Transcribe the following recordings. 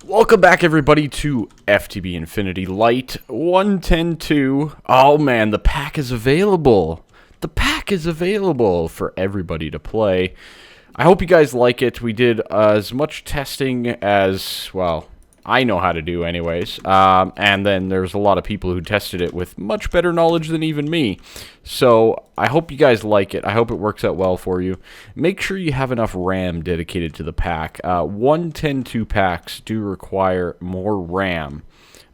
Welcome back, everybody, to FTB Infinity Lite 1.10.2. Oh man, the pack is available. The pack is available for everybody to play. I hope you guys like it. We did as much testing as, well, I know how to do anyways. And then there's a lot of people who tested it with much better knowledge than even me. So I hope you guys like it. I hope it works out well for you. Make sure you have enough RAM dedicated to the pack. 1.10.2 packs do require more RAM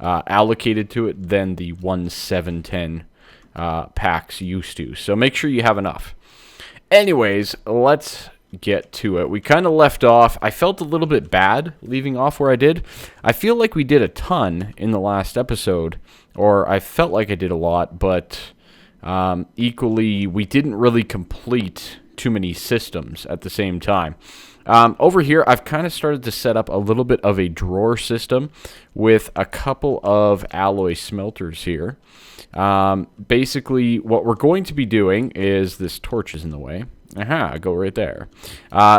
allocated to it than the 1.7.10 packs used to. So make sure you have enough. Anyways, let's get to it. We kind of left off. I felt a little bit bad leaving off where I did. I feel like we did a ton in the last episode, or I felt like I did a lot, but equally we didn't really complete too many systems at the same time. Over here, I've kind of started to set up a little bit of a drawer system with a couple of alloy smelters here. Basically, what we're going to be doing is, this torch is in the way. Aha, go right there.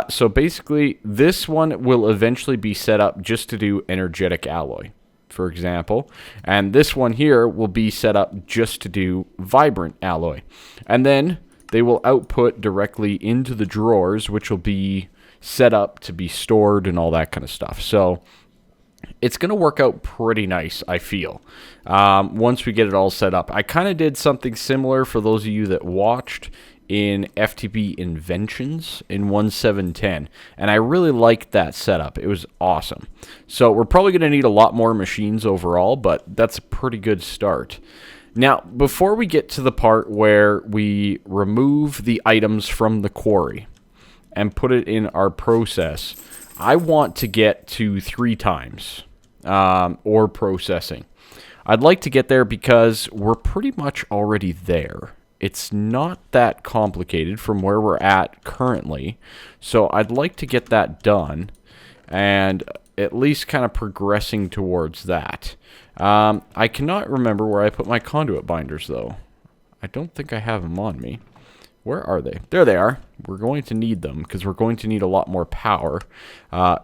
So basically, this one will eventually be set up just to do energetic alloy, for example. And this one here will be set up just to do vibrant alloy. And then they will output directly into the drawers, which will be set up to be stored and all that kind of stuff. So it's going to work out pretty nice, I feel, once we get it all set up. I kind of did something similar for those of you that watched in FTB Inventions in 1.7.10, and I really liked that setup. It was awesome. So we're probably going to need a lot more machines overall, but that's a pretty good start. Now, before we get to the part where we remove the items from the quarry and put it in our process, I want to get to 3 times ore processing. I'd like to get there because we're pretty much already there. It's not that complicated from where we're at currently, so I'd like to get that done and at least kind of progressing towards that. I cannot remember where I put my conduit binders, though. I don't think I have them on me. Where are they? There they are. We're going to need them because we're going to need a lot more power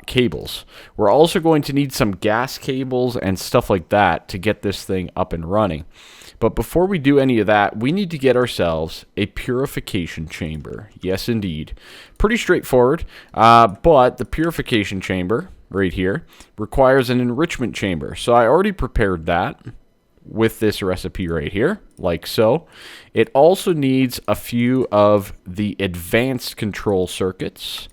cables. We're also going to need some gas cables and stuff like that to get this thing up and running. But before we do any of that, we need to get ourselves a purification chamber. Yes, indeed. Pretty straightforward, but the purification chamber right here requires an enrichment chamber. So I already prepared that with this recipe right here, like so. It also needs a few of the advanced control circuits,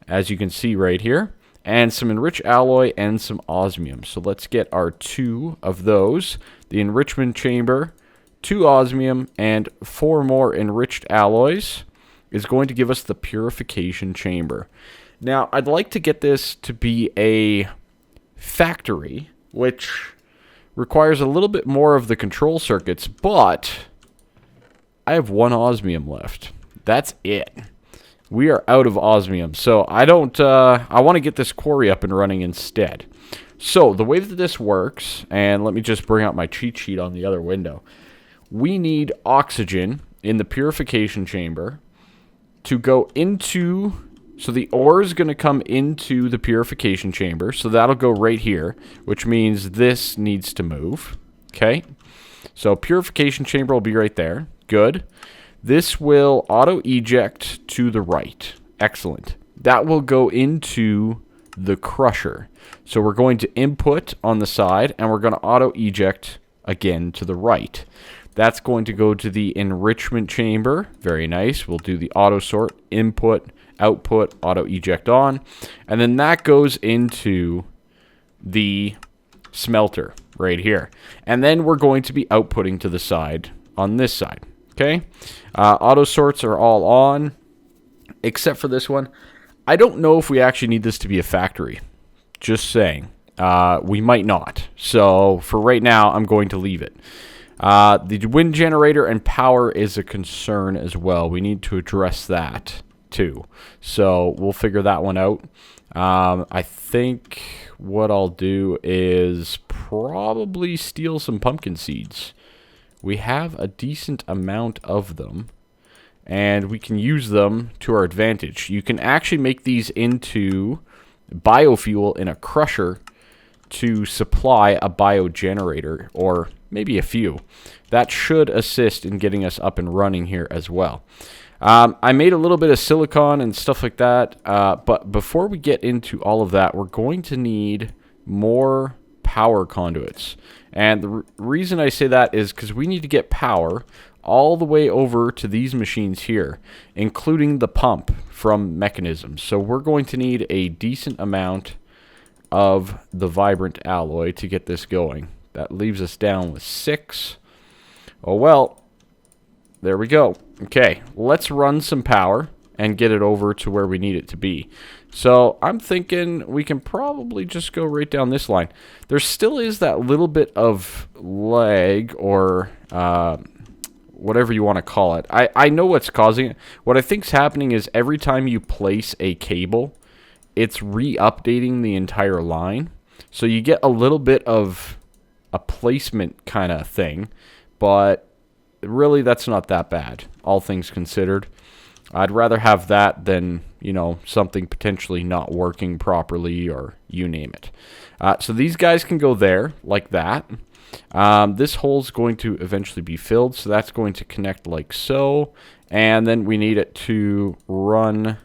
as you can see right here, and some enriched alloy and some osmium. So let's get our 2 of those. The enrichment chamber, 2 osmium, and 4 more enriched alloys is going to give us the purification chamber. Now, I'd like to get this to be a factory, which requires a little bit more of the control circuits, but I have 1 osmium left. That's it. We are out of osmium, so I want to get this quarry up and running instead. So the way that this works, and let me just bring out my cheat sheet on the other window. We need oxygen in the purification chamber to go into, so the ore is going to come into the purification chamber, so that'll go right here, which means this needs to move. Okay, so purification chamber will be right there. Good. This will auto-eject to the right. Excellent. That will go into the crusher. So we're going to input on the side, and we're going to auto-eject again to the right. That's going to go to the enrichment chamber. Very nice. We'll do the auto-sort, input, output, auto-eject on. And then that goes into the smelter right here. And then we're going to be outputting to the side on this side. Okay, auto sorts are all on, except for this one. I don't know if we actually need this to be a factory. Just saying. We might not. So for right now, I'm going to leave it. The wind generator and power is a concern as well. We need to address that too. So we'll figure that one out. I think what I'll do is probably steal some pumpkin seeds. We have a decent amount of them, and we can use them to our advantage. You can actually make these into biofuel in a crusher to supply a biogenerator, or maybe a few. That should assist in getting us up and running here as well. I made a little bit of silicon and stuff like that, but before we get into all of that, we're going to need more power conduits. And the reason I say that is because we need to get power all the way over to these machines here, including the pump from mechanisms. So we're going to need a decent amount of the vibrant alloy to get this going. That leaves us down with 6. Oh well, there we go. Okay, let's run some power and get it over to where we need it to be. So I'm thinking we can probably just go right down this line. There still is that little bit of lag, or whatever you want to call it. I know what's causing it. What I think's happening is every time you place a cable, it's re-updating the entire line. So you get a little bit of a placement kind of thing, but really that's not that bad, all things considered. I'd rather have that than, you know, something potentially not working properly, or you name it. So these guys can go there like that. This hole's going to eventually be filled, so that's going to connect like so. And then we need it to run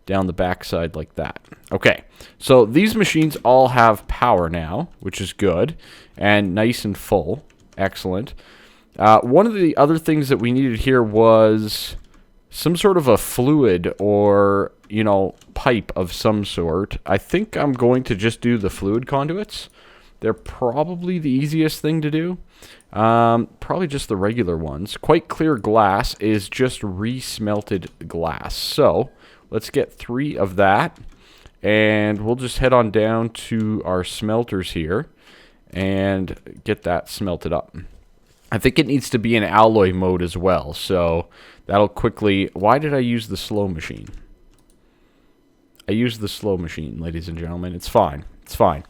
down the backside like that. Okay, so these machines all have power now, which is good, and nice and full. Excellent. One of the other things that we needed here was some sort of a fluid, or, you know, pipe of some sort. I think I'm going to just do the fluid conduits. They're probably the easiest thing to do. Probably just the regular ones. Quite clear glass is just re-smelted glass. So let's get 3 of that, and we'll just head on down to our smelters here and get that smelted up. I think it needs to be in alloy mode as well, so that'll quickly... Why did I use the slow machine? I used the slow machine, ladies and gentlemen. It's fine. It's fine.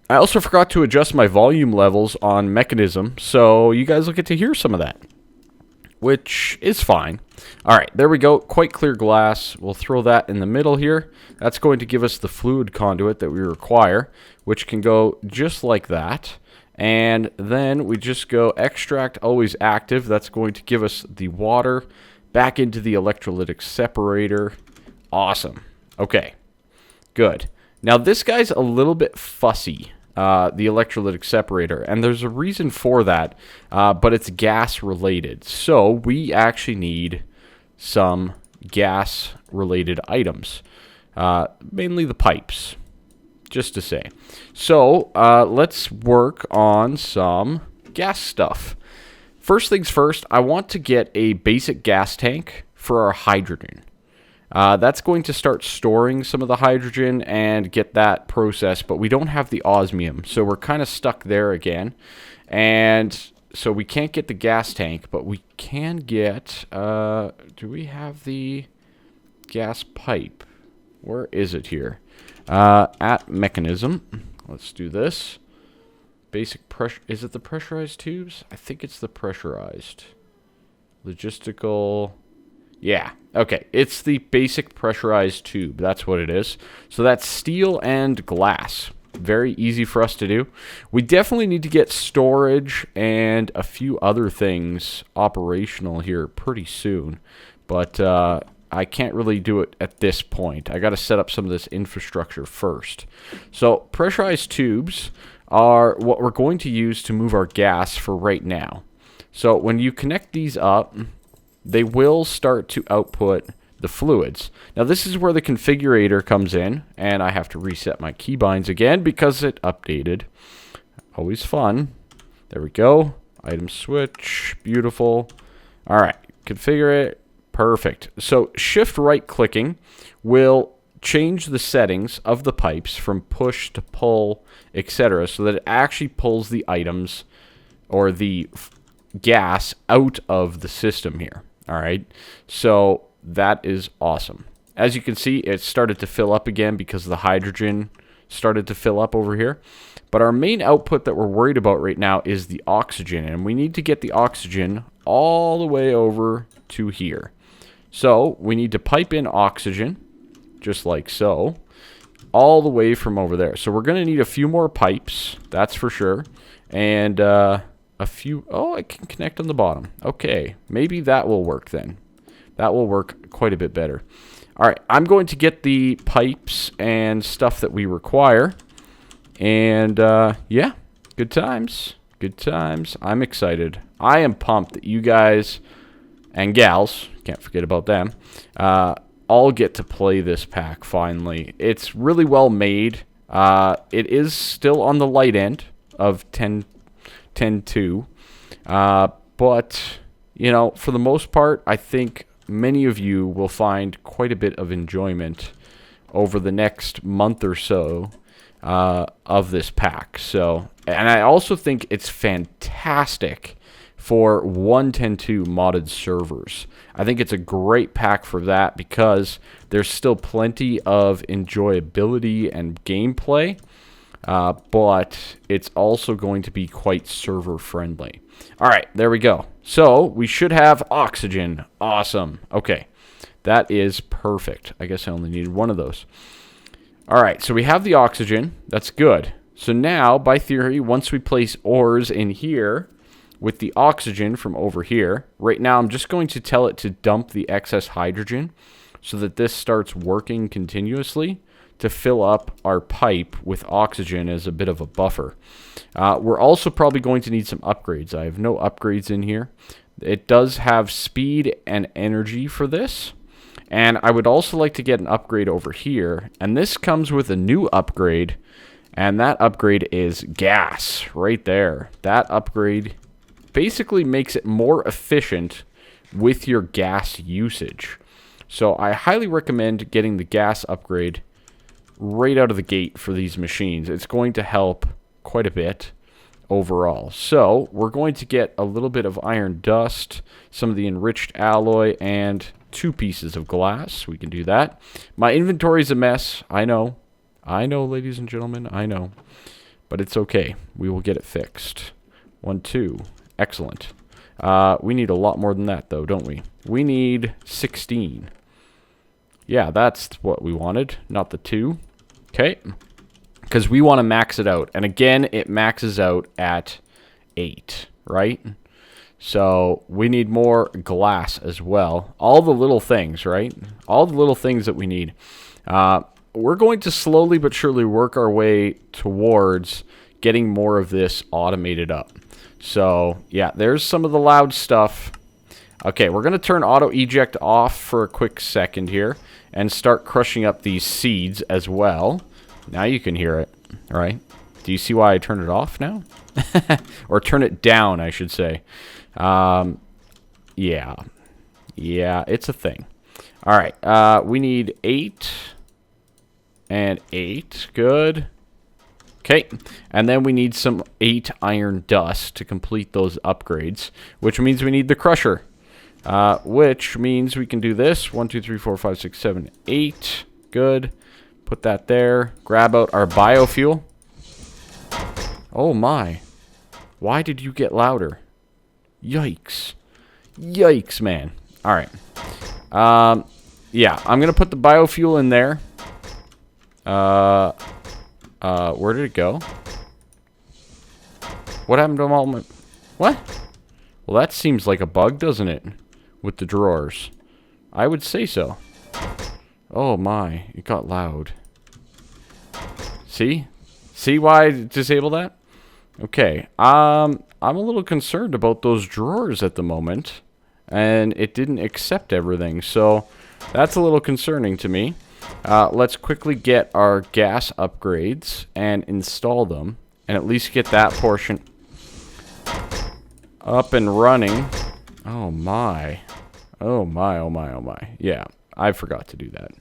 I also forgot to adjust my volume levels on mechanism, so you guys will get to hear some of that, which is fine. All right, there we go. Quite clear glass. We'll throw that in the middle here. That's going to give us the fluid conduit that we require, which can go just like that. And then we just go extract always active. That's going to give us the water back into the electrolytic separator. Awesome. Okay, good. Now this guy's a little bit fussy, the electrolytic separator, and there's a reason for that, but it's gas related. So we actually need some gas related items, mainly the pipes, just to say. So let's work on some gas stuff. First things first, I want to get a basic gas tank for our hydrogen. That's going to start storing some of the hydrogen and get that processed, but we don't have the osmium, so we're kind of stuck there again. And so we can't get the gas tank, but we can get... do we have the gas pipe? Where is it here? At mechanism. Let's do this. Basic pressure. Is it the pressurized tubes? I think it's the pressurized. Logistical. Yeah. Okay. It's the basic pressurized tube. That's what it is. So that's steel and glass. Very easy for us to do. We definitely need to get storage and a few other things operational here pretty soon. But I can't really do it at this point. I got to set up some of this infrastructure first. So pressurized tubes are what we're going to use to move our gas for right now. So when you connect these up, they will start to output the fluids. Now this is where the configurator comes in, and I have to reset my keybinds again because it updated. Always fun. There we go. Item switch. Beautiful. All right. Configure it. Perfect. So shift right clicking will change the settings of the pipes from push to pull, etc., so that it actually pulls the items or the gas out of the system here. All right. So that is awesome. As you can see, it started to fill up again because the hydrogen started to fill up over here. But our main output that we're worried about right now is the oxygen, and we need to get the oxygen all the way over to here. So we need to pipe in oxygen, just like so, all the way from over there. So we're going to need a few more pipes, that's for sure. And a few... Oh, I can connect on the bottom. Okay, maybe that will work then. That will work quite a bit better. All right, I'm going to get the pipes and stuff that we require. And, yeah, good times. Good times. I'm excited. I am pumped that you guys and gals, can't forget about them, all get to play this pack finally. It's really well made. It is still on the light end of 10.2. But, you know, for the most part, I think many of you will find quite a bit of enjoyment over the next month or so of this pack. So, and I also think it's fantastic for 1.10.2 modded servers. I think it's a great pack for that because there's still plenty of enjoyability and gameplay, but it's also going to be quite server friendly. All right, there we go. So we should have oxygen. Awesome. Okay, that is perfect. I guess I only needed one of those. All right, so we have the oxygen. That's good. So now, by theory, once we place ores in here with the oxygen from over here, right now I'm just going to tell it to dump the excess hydrogen so that this starts working continuously to fill up our pipe with oxygen as a bit of a buffer. We're also probably going to need some upgrades. I have no upgrades in here. It does have speed and energy for this. And I would also like to get an upgrade over here. And this comes with a new upgrade. And that upgrade is gas right there. That upgrade basically makes it more efficient with your gas usage. So I highly recommend getting the gas upgrade right out of the gate for these machines. It's going to help quite a bit overall. So we're going to get a little bit of iron dust, some of the enriched alloy, and 2 pieces of glass. We can do that. My inventory's a mess. I know, ladies and gentlemen, I know. But it's okay. We will get it fixed. 1, 2. Excellent. We need a lot more than that, though, don't we? We need 16. Yeah, that's what we wanted, not the 2. Okay. Because we want to max it out. And again, it maxes out at 8, right? So we need more glass as well. All the little things, right? All the little things that we need. We're going to slowly but surely work our way towards getting more of this automated up. So, yeah, there's some of the loud stuff. Okay, we're going to turn auto eject off for a quick second here and start crushing up these seeds as well. Now you can hear it, right? Do you see why I turned it off now? Or turn it down, I should say. Yeah. Yeah, it's a thing. All right, we need 8 and 8. Good. Okay, and then we need some 8 iron dust to complete those upgrades, which means we need the crusher, which means we can do this. 1, 2, 3, 4, 5, 6, 7, 8. Good. Put that there. Grab out our biofuel. Oh my. Why did you get louder? Yikes. Yikes, man. All right. Yeah, I'm going to put the biofuel in there. Where did it go? What happened to all my... What? Well, that seems like a bug, doesn't it? With the drawers. I would say so. Oh my, it got loud. See? See why I disabled that? Okay, I'm a little concerned about those drawers at the moment. And it didn't accept everything, so that's a little concerning to me. Let's quickly get our gas upgrades and install them. And at least get that portion up and running. Oh my. Oh my, oh my, oh my. Yeah, I forgot to do that.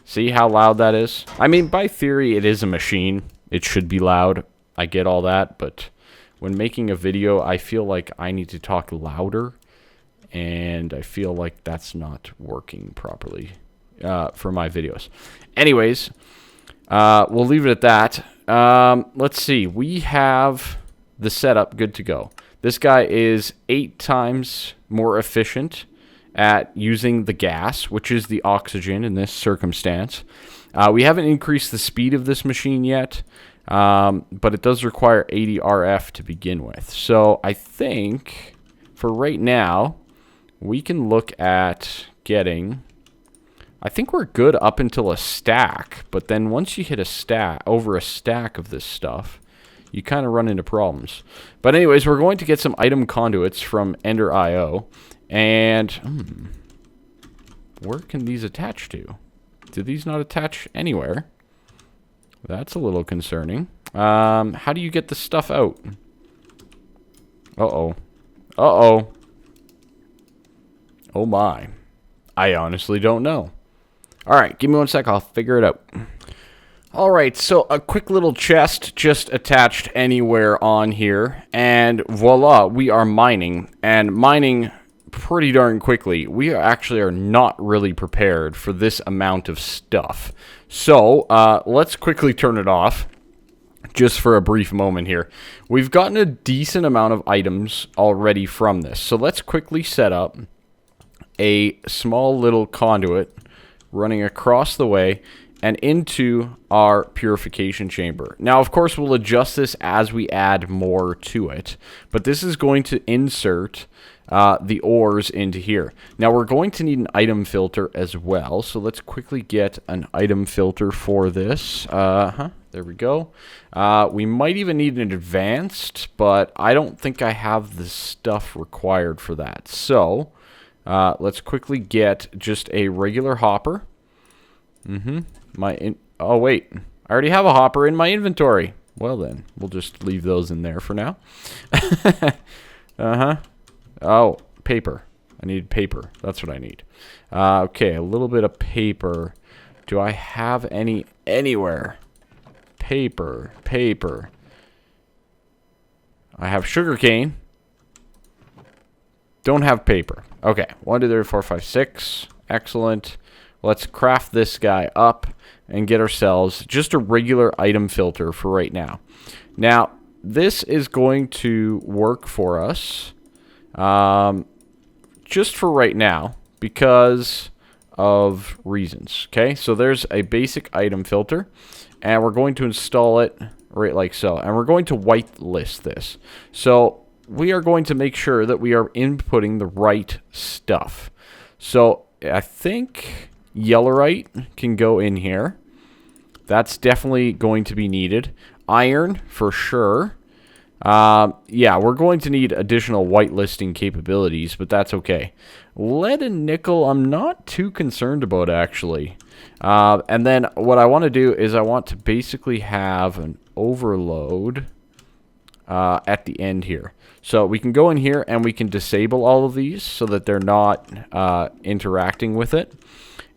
See how loud that is? I mean, by theory, it is a machine. It should be loud. I get all that, but when making a video, I feel like I need to talk louder. And I feel like that's not working properly for my videos. Anyways, we'll leave it at that. Let's see. We have the setup good to go. This guy is 8 times more efficient at using the gas, which is the oxygen in this circumstance. We haven't increased the speed of this machine yet, but it does require 80 RF to begin with. So I think for right now, we can look at getting... I think we're good up until a stack, but then once you hit a stack, over a stack of this stuff, you kind of run into problems. But anyways, we're going to get some item conduits from Ender.io, and where can these attach to? Do these not attach anywhere? That's a little concerning. How do you get the stuff out? Uh-oh. Uh-oh. Oh my. I honestly don't know. Alright, give me 1 sec, I'll figure it out. Alright, so a quick little chest just attached anywhere on here, and voila, we are mining, and mining pretty darn quickly. We actually are not really prepared for this amount of stuff. So, let's quickly turn it off, just for a brief moment here. We've gotten a decent amount of items already from this, so let's quickly set up a small little conduit running across the way and into our purification chamber. Now, of course, we'll adjust this as we add more to it, but this is going to insert the ores into here. Now, we're going to need an item filter as well, so let's quickly get an item filter for this. There we go. We might even need an advanced, but I don't think I have the stuff required for that. So, let's quickly get just a regular hopper. Oh, wait. I already have a hopper in my inventory. Well, then. We'll just leave those in there for now. Oh, paper. I need paper. That's what I need. Okay, a little bit of paper. Do I have any anywhere? Paper. Paper. I have sugarcane. Don't have paper. Okay, 1, 2, 3, 4, 5, 6. Excellent. Let's craft this guy up and get ourselves just a regular item filter for right now. Now, this is going to work for us just for right now because of reasons. Okay, so there's a basic item filter, and we're going to install it right like so. And we're going to whitelist this. So we are going to make sure that we are inputting the right stuff. So I think Yellorite can go in here. That's definitely going to be needed. Iron, for sure. Yeah, we're going to need additional whitelisting capabilities, but that's okay. Lead and nickel, I'm not too concerned about, actually. And then what I want to do is I want to basically have an overload at the end here. So we can go in here and we can disable all of these so that they're not interacting with it.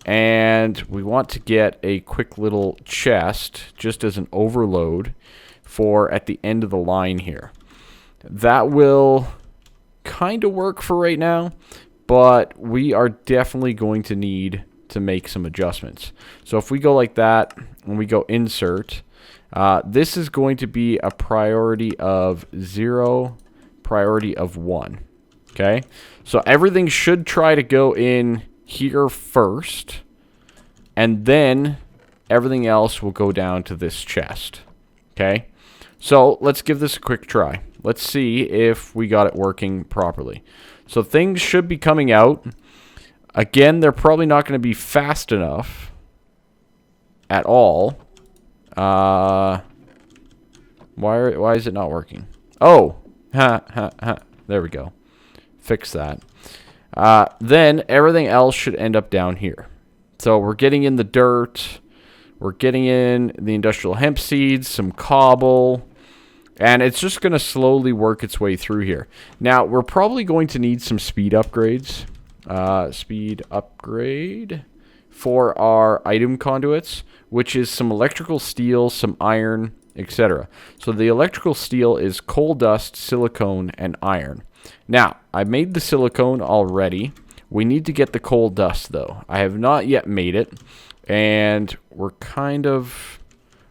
And we want to get a quick little chest just as an overload for at the end of the line here. That will kind of work for right now, but we are definitely going to need to make some adjustments. So if we go like that and we go insert, this is going to be a priority of 0, priority of 1. Okay, so everything should try to go in here first, and then everything else will go down to this chest. Okay, so let's give this a quick try. Let's see if we got it working properly. So things should be coming out. Again, they're probably not going to be fast enough at all. Why is it not working? Oh, there we go. Fix that. Then everything else should end up down here. So we're getting in the dirt. We're getting in the industrial hemp seeds, some cobble, and it's just going to slowly work its way through here. Now, we're probably going to need some speed upgrades. Speed upgrade for our item conduits, which is some electrical steel, some iron, etc. So the electrical steel is coal dust, silicone, and iron. Now, I made the silicone already. We need to get the coal dust, though. I have not yet made it, and we're kind of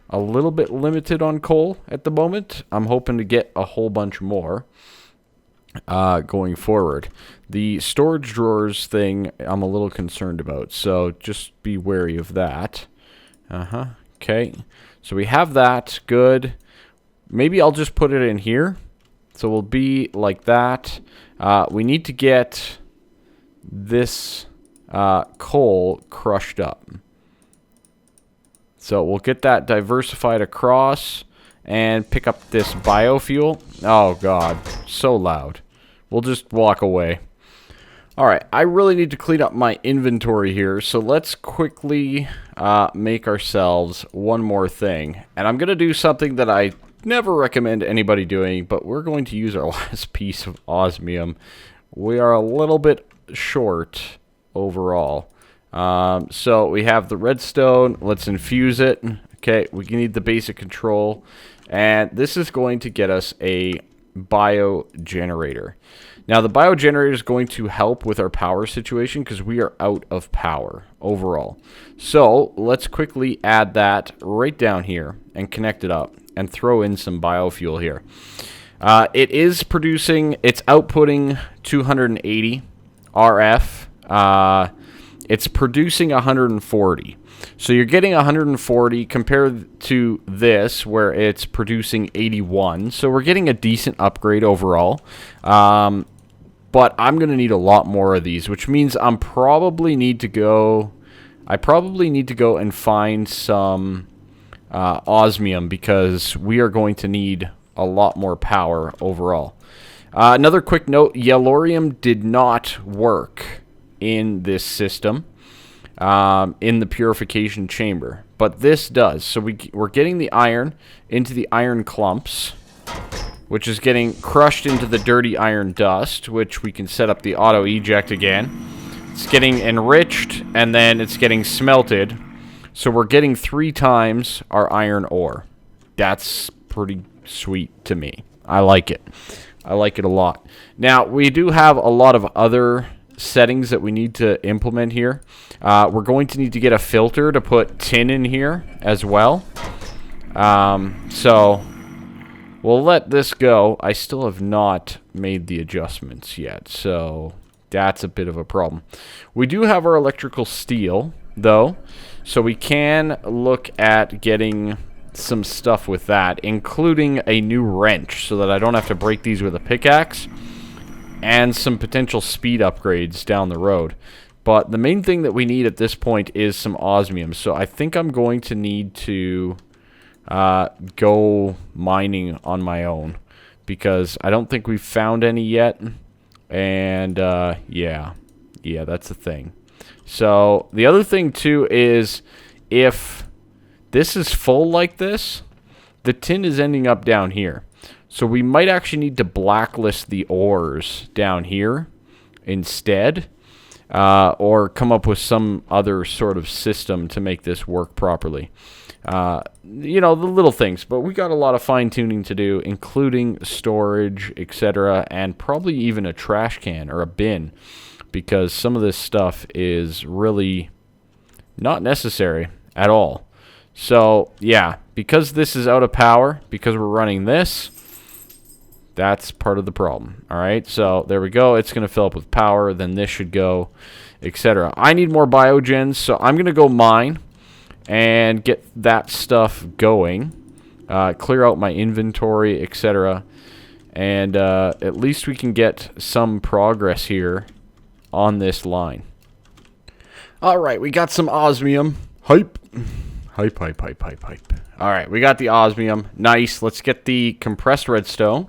a little bit limited on coal at the moment. I'm hoping to get a whole bunch more going forward. The storage drawers thing I'm a little concerned about, so just be wary of that. Okay. So we have that. Good. Maybe I'll just put it in here. So we'll be like that. We need to get this coal crushed up. So we'll get that diversified across and pick up this biofuel. Oh, God. So loud. We'll just walk away. All right. I really need to clean up my inventory here. So let's quickly make ourselves one more thing. And I'm going to do something that I never recommend anybody doing, but we're going to use our last piece of osmium. We are a little bit short overall. So we have the redstone. Let's infuse it. Okay, we need the basic control. And this is going to get us a biogenerator. Now, the biogenerator is going to help with our power situation because we are out of power overall. So let's quickly add that right down here and connect it up and throw in some biofuel here. It is producing, it's outputting 280 RF. It's producing 140. So you're getting 140 compared to this where it's producing 81. So we're getting a decent upgrade overall. But I'm going to need a lot more of these, which means I probably need to go and find some osmium because we are going to need a lot more power overall. Another quick note, yellorium did not work in this system in the purification chamber, but this does. So we're getting the iron into the iron clumps, which is getting crushed into the dirty iron dust, which we can set up the auto eject again. It's getting enriched, and then it's getting smelted. So we're getting 3 times our iron ore. That's pretty sweet to me. I like it. I like it a lot. Now, we do have a lot of other settings that we need to implement here. We're going to need to get a filter to put tin in here as well. So we'll let this go. I still have not made the adjustments yet, so that's a bit of a problem. We do have our electrical steel, though, so we can look at getting some stuff with that, including a new wrench so that I don't have to break these with a pickaxe, and some potential speed upgrades down the road. But the main thing that we need at this point is some osmium, so I think I'm going to need to go mining on my own because I don't think we've found any yet. And yeah, that's the thing. So the other thing too is if this is full like this, the tin is ending up down here. So we might actually need to blacklist the ores down here instead, or come up with some other sort of system to make this work properly. You know, the little things, but we got a lot of fine-tuning to do, including storage, etc., and probably even a trash can or a bin, because some of this stuff is really not necessary at all. So, yeah, because this is out of power, because we're running this, that's part of the problem. All right, so there we go. It's going to fill up with power, then this should go, etc. I need more biogens, so I'm going to go mine and get that stuff going, clear out my inventory, etc. And at least we can get some progress here on this line. All right, we got some osmium. Hype. Hype, hype, hype, hype, hype. All right, we got the osmium. Nice. Let's get the compressed redstone.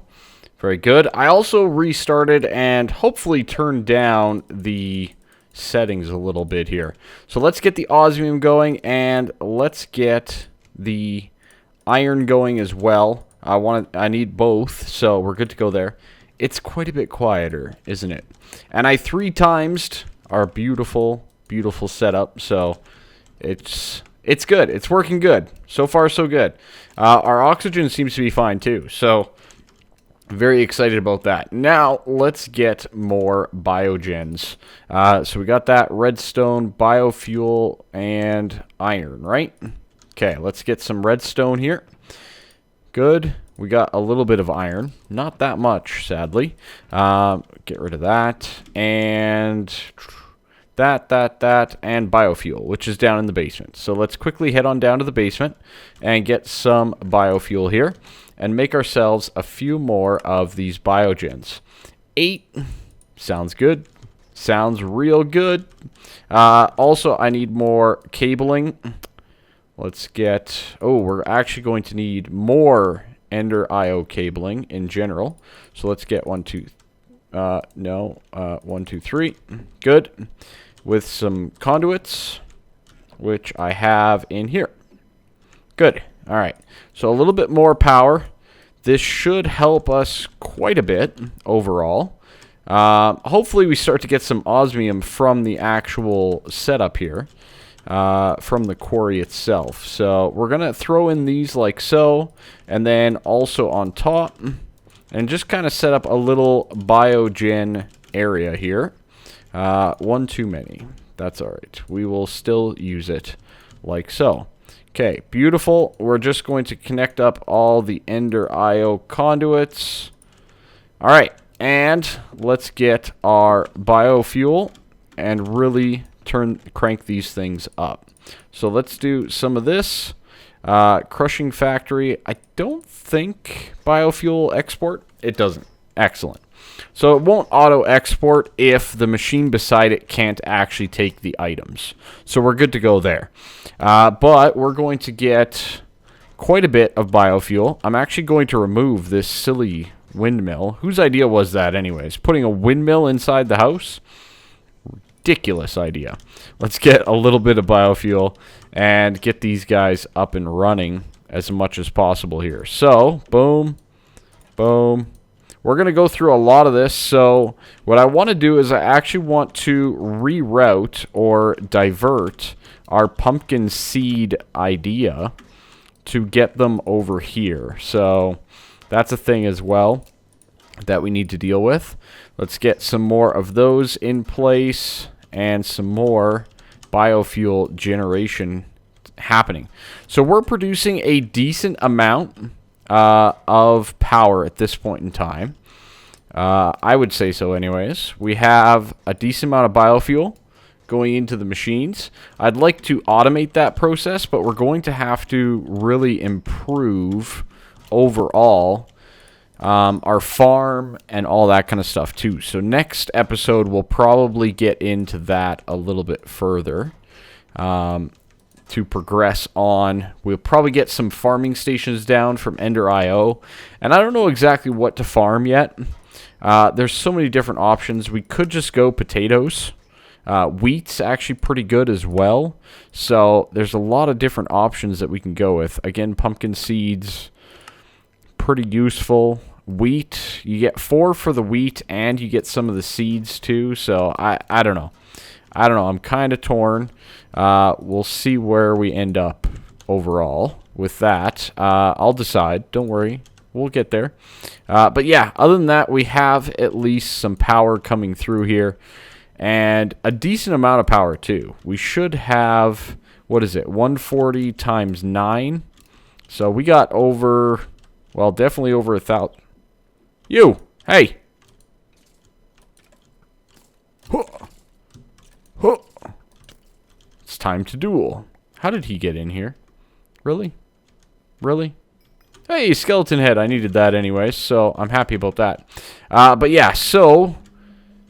Very good. I also restarted and hopefully turned down the settings a little bit here. So let's get the osmium going and let's get the iron going as well. I need both, so we're good to go there. It's quite a bit quieter, isn't it? And I 3 timesed our beautiful, beautiful setup, so it's good. It's working good. So far, so good. Our oxygen seems to be fine too, so very excited about that. Now, let's get more biogens. So we got that redstone, biofuel, and iron, right? Okay, let's get some redstone here. Good. We got a little bit of iron. Not that much, sadly. Get rid of that. And that, and biofuel, which is down in the basement. So let's quickly head on down to the basement and get some biofuel here and make ourselves a few more of these biogens. 8 sounds good. Sounds real good. Also, I need more cabling. Let's get... Oh, we're actually going to need more Ender IO cabling in general. So let's get 1, 2... 1, 2, 3. Good. With some conduits, which I have in here. Good. All right. So a little bit more power. This should help us quite a bit overall. Hopefully we start to get some osmium from the actual setup here, from the quarry itself. So we're going to throw in these like so, and then also on top, and just kind of set up a little biogen area here. One too many. That's all right. We will still use it like so. Okay, beautiful. We're just going to connect up all the Ender IO conduits. All right, and let's get our biofuel and really crank these things up. So let's do some of this. Crushing factory. I don't think biofuel export. It doesn't. Excellent. So it won't auto export if the machine beside it can't actually take the items. So we're good to go there. But we're going to get quite a bit of biofuel. I'm actually going to remove this silly windmill. Whose idea was that anyways? Putting a windmill inside the house? Ridiculous idea. Let's get a little bit of biofuel and get these guys up and running as much as possible here. So, boom, boom. We're going to go through a lot of this. So what I want to do is I actually want to reroute or divert our pumpkin seed idea to get them over here. So that's a thing as well that we need to deal with. Let's get some more of those in place and some more biofuel generation happening. So we're producing a decent amount of power at this point in time. I would say so anyways. We have a decent amount of biofuel going into the machines. I'd like to automate that process, but we're going to have to really improve overall our farm and all that kind of stuff too. So next episode we'll probably get into that a little bit further. To progress on. We'll probably get some farming stations down from Ender IO. And I don't know exactly what to farm yet. There's so many different options. We could just go potatoes. Wheat's actually pretty good as well. So there's a lot of different options that we can go with. Again, pumpkin seeds, pretty useful. Wheat, you get 4 for the wheat and you get some of the seeds too. So I don't know. I'm kind of torn. We'll see where we end up overall with that. I'll decide. Don't worry. We'll get there. But yeah, other than that, we have at least some power coming through here. And a decent amount of power, too. We should have, what is it, 140 times 9. So we got over, well, definitely over 1,000. You! Hey! It's time to duel. How did he get in here? Really? Really? Hey, skeleton head. I needed that anyway, so I'm happy about that. But yeah, so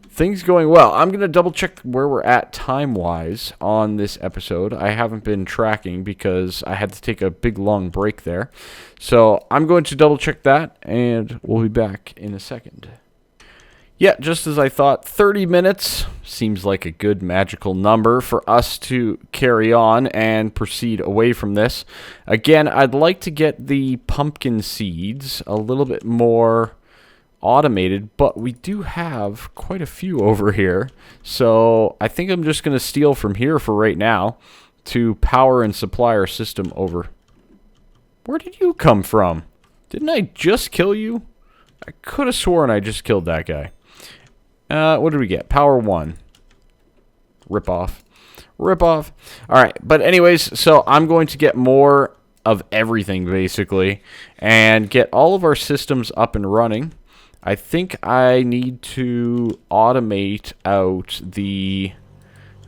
things going well. I'm going to double check where we're at time-wise on this episode. I haven't been tracking because I had to take a big, long break there. So I'm going to double check that, and we'll be back in a second. Yeah, just as I thought, 30 minutes seems like a good magical number for us to carry on and proceed away from this. Again, I'd like to get the pumpkin seeds a little bit more automated, but we do have quite a few over here. So I think I'm just going to steal from here for right now to power and supply our system over. Where did you come from? Didn't I just kill you? I could have sworn I just killed that guy. What did we get? Power 1. Rip off. Rip off. Alright, but anyways, so I'm going to get more of everything, basically, and get all of our systems up and running. I think I need to automate out the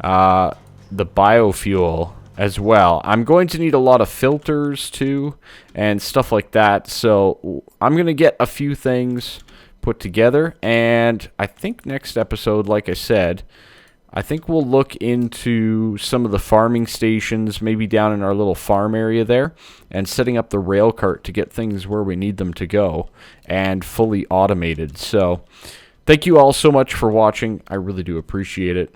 the biofuel as well. I'm going to need a lot of filters too and stuff like that. So I'm going to get a few things put together. And I think next episode, like I said, I think we'll look into some of the farming stations, maybe down in our little farm area there, and setting up the rail cart to get things where we need them to go and fully automated. So thank you all so much for watching. I really do appreciate it.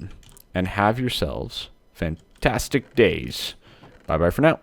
And have yourselves fantastic days. Bye-bye for now.